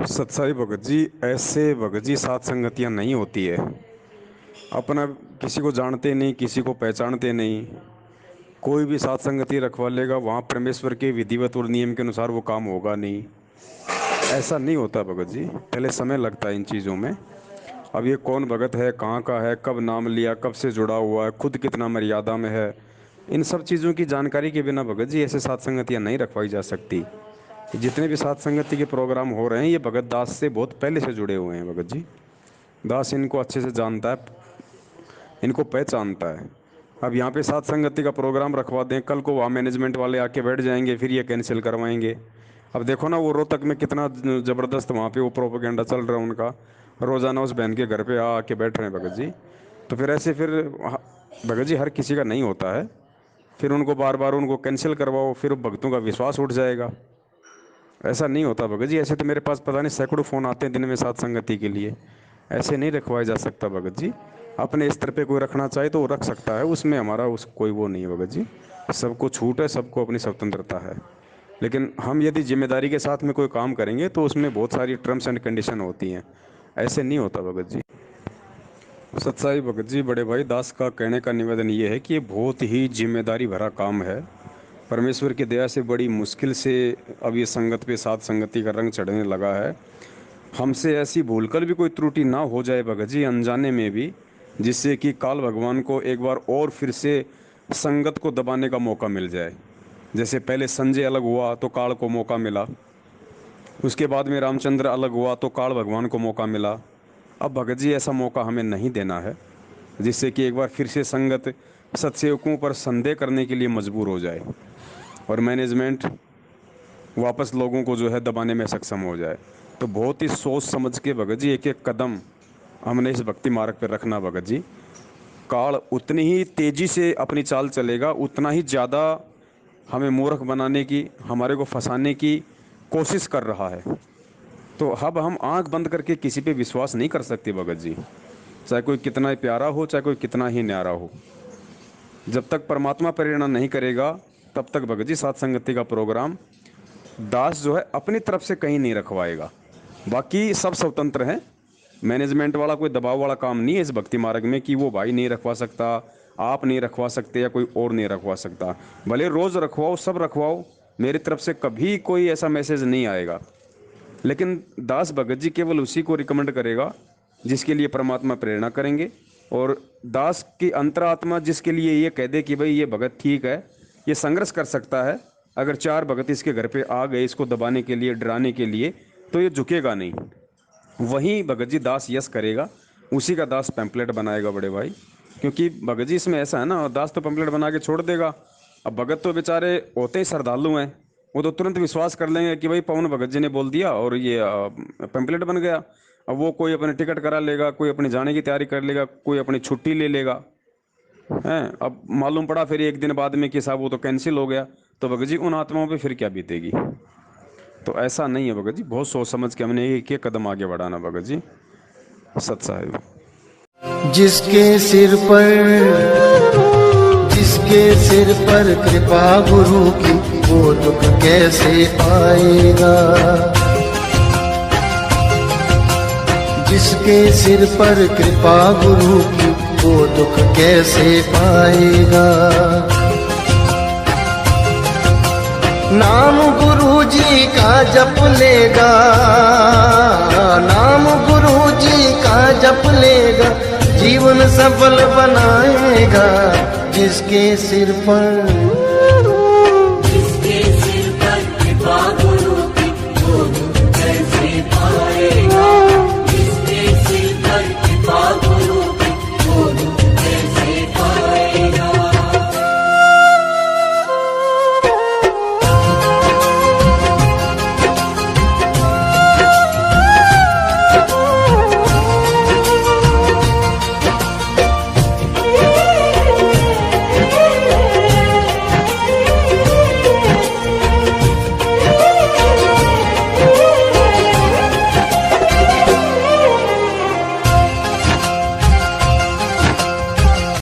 सत्साई भगत जी, ऐसे भगत जी सात संगतियाँ नहीं होती है। अपना किसी को जानते नहीं, किसी को पहचानते नहीं, कोई भी सात संगति रखवा लेगा, वहाँ परमेश्वर के विधिवत और नियम के अनुसार वो काम होगा नहीं। ऐसा नहीं होता भगत जी, पहले समय लगता है इन चीज़ों में। अब ये कौन भगत है, कहाँ का है, कब नाम लिया, कब से जुड़ा हुआ है, खुद कितना मर्यादा में है, इन सब चीज़ों की जानकारी के बिना भगत जी ऐसे सात संगतियाँ नहीं रखवाई जा सकती। जितने भी सात संगति के प्रोग्राम हो रहे हैं, ये भगत दास से बहुत पहले से जुड़े हुए हैं भगत जी। दास इनको अच्छे से जानता है, इनको पहचानता है। अब यहाँ पे सात संगति का प्रोग्राम रखवा दें, कल को वहाँ मैनेजमेंट वाले आके बैठ जाएंगे, फिर ये कैंसिल करवाएंगे। अब देखो ना, वो रोहतक में कितना ज़बरदस्त वहाँ पे वो प्रोपेगेंडा चल रहा है उनका, रोज़ाना उस बहन के घर पे आके बैठ रहे हैं भगत जी। तो फिर ऐसे फिर भगत जी हर किसी का नहीं होता है, फिर उनको बार बार उनको कैंसिल करवाओ, फिर भक्तों का विश्वास उठ जाएगा। ऐसा नहीं होता भगत जी। ऐसे तो मेरे पास पता नहीं सैकड़ों फ़ोन आते हैं दिन में सात संगति के लिए। ऐसे नहीं रखवाया जा सकता भगत जी। अपने स्तर पे कोई रखना चाहे तो वो रख सकता है, उसमें हमारा उस कोई वो नहीं है भगत जी। सबको छूट है, सबको अपनी स्वतंत्रता है। लेकिन हम यदि जिम्मेदारी के साथ में कोई काम करेंगे तो उसमें बहुत सारी टर्म्स एंड कंडीशन होती हैं। ऐसे नहीं होता भगत जी। सत्साई भगत जी, बड़े भाई दास का कहने का निवेदन ये है कि ये बहुत ही जिम्मेदारी भरा काम है। परमेश्वर की दया से बड़ी मुश्किल से अब ये संगत पे सात संगति का रंग चढ़ने लगा है। हमसे ऐसी भूलकर भी कोई त्रुटि ना हो जाए भगत जी, अनजाने में भी, जिससे कि काल भगवान को एक बार और फिर से संगत को दबाने का मौका मिल जाए। जैसे पहले संजय अलग हुआ तो काल को मौका मिला, उसके बाद में रामचंद्र अलग हुआ तो काल भगवान को मौका मिला। अब भगत जी ऐसा मौका हमें नहीं देना है, जिससे कि एक बार फिर से संगत सत्सेवकों पर संदेह करने के लिए मजबूर हो जाए और मैनेजमेंट वापस लोगों को जो है दबाने में सक्षम हो जाए। तो बहुत ही सोच समझ के भगत जी एक एक कदम हमने इस भक्ति मार्ग पर रखना भगत जी। काल उतनी ही तेज़ी से अपनी चाल चलेगा, उतना ही ज़्यादा हमें मूर्ख बनाने की, हमारे को फंसाने की कोशिश कर रहा है। तो अब हम आंख बंद करके किसी पे विश्वास नहीं कर सकते भगत जी, चाहे कोई कितना ही प्यारा हो, चाहे कोई कितना ही न्यारा हो। जब तक परमात्मा प्रेरणा नहीं करेगा तब तक भगत जी सात संगति का प्रोग्राम दास जो है अपनी तरफ से कहीं नहीं रखवाएगा। बाकी सब स्वतंत्र हैं, मैनेजमेंट वाला कोई दबाव वाला काम नहीं है इस भक्ति मार्ग में कि वो भाई नहीं रखवा सकता, आप नहीं रखवा सकते या कोई और नहीं रखवा सकता। भले रोज़ रखवाओ, सब रखवाओ, मेरी तरफ से कभी कोई ऐसा मैसेज नहीं आएगा। लेकिन दास भगत जी केवल उसी को रिकमेंड करेगा जिसके लिए परमात्मा प्रेरणा करेंगे, और दास की अंतरात्मा जिसके लिए ये कह दे कि भाई ये भगत ठीक है, ये संघर्ष कर सकता है। अगर चार भगत इसके घर पे आ गए इसको दबाने के लिए, डराने के लिए, तो ये झुकेगा नहीं। वहीं भगत जी दास यस करेगा, उसी का दास पैम्पलेट बनाएगा बड़े भाई। क्योंकि भगत जी इसमें ऐसा है ना, दास तो पैम्पलेट बना के छोड़ देगा। अब भगत तो बेचारे होते ही श्रद्धालु हैं, वो तो तुरंत विश्वास कर लेंगे कि भाई पवन भगत जी ने बोल दिया और ये पैम्पलेट बन गया। अब वो कोई अपने टिकट करा लेगा, कोई अपने जाने की तैयारी कर लेगा, कोई अपनी छुट्टी ले लेगा, हैं। अब मालूम पड़ा फिर एक दिन बाद में कि साहब वो तो कैंसिल हो गया, तो भगत जी उन आत्माओं पे फिर क्या बीतेगी। तो ऐसा नहीं है भगत जी, बहुत सोच समझ के हमने एक एक कदम आगे बढ़ाना भगत जी। सत साहिब। जिसके सिर पर कृपा गुरु की, वो दुख कैसे पाएगा। जिसके सिर पर कृपा गुरु की, वो दुख कैसे पाएगा। नाम गुरु जी का जप लेगा, नाम गुरु जी का जप लेगा, जीवन सफल बनाएगा। जिसके सिर पर